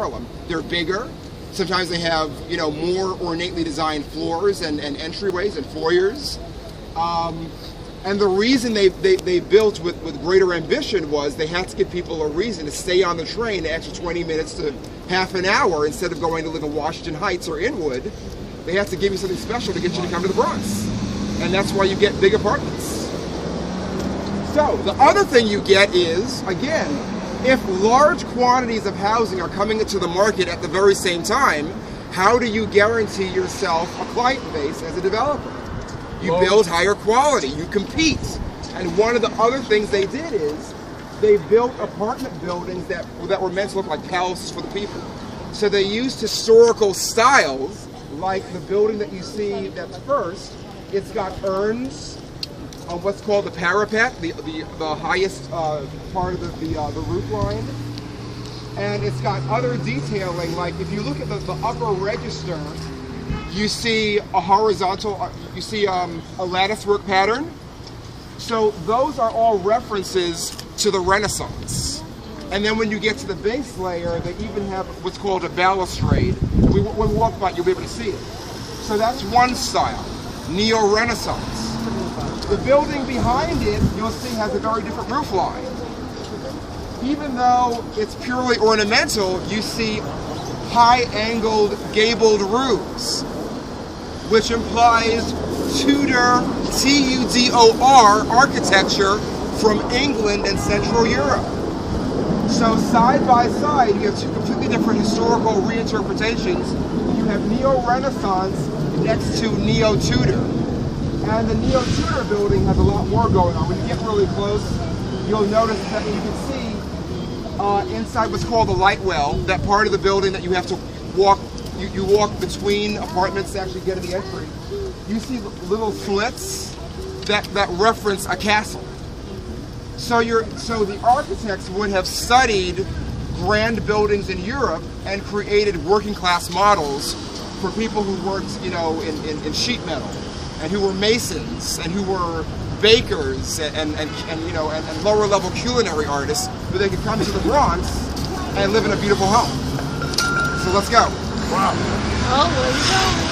Harlem. They're bigger. Sometimes they have, you know, more ornately designed floors and entryways and foyers. And the reason they built with greater ambition was they had to give people a reason to stay on the train an extra 20 minutes to half an hour instead of going to live in Washington Heights or Inwood. They have to give you something special to get you to come to the Bronx. And that's why you get big apartments. So the other thing you get is, again, if large quantities of housing are coming into the market at the very same time, how do you guarantee yourself a client base as a developer? You build higher quality, you compete. And one of the other things they did is they built apartment buildings that were meant to look like palaces for the people. So they used historical styles, like the building that you see that's first. It's got urns on what's called the parapet, the highest part of the roof line. And it's got other detailing, like if you look at the upper register, you see a horizontal, you see a lattice work pattern. So those are all references to the Renaissance. And then when you get to the base layer, they even have what's called a balustrade. When we walk by, you'll be able to see it. So that's one style, Neo-Renaissance. The building behind it, you'll see, has a very different roof line. Even though it's purely ornamental, you see high-angled gabled roofs, which implies Tudor, T-U-D-O-R, architecture from England and Central Europe. So side by side, you have two completely different historical reinterpretations. You have Neo-Renaissance next to Neo-Tudor. And the Neo-Tudor building has a lot more going on. When you get really close, you'll notice that you can see inside what's called the light well, that part of the building that you have to walk, you walk between apartments to actually get to the entry. You see little slits that reference a castle. So the architects would have studied grand buildings in Europe and created working class models for people who worked, you know, in sheet metal, and who were masons, and who were bakers, and you know, and lower level culinary artists, where they could come to the Bronx and live in a beautiful home. So let's go. Wow. Oh, where are you going?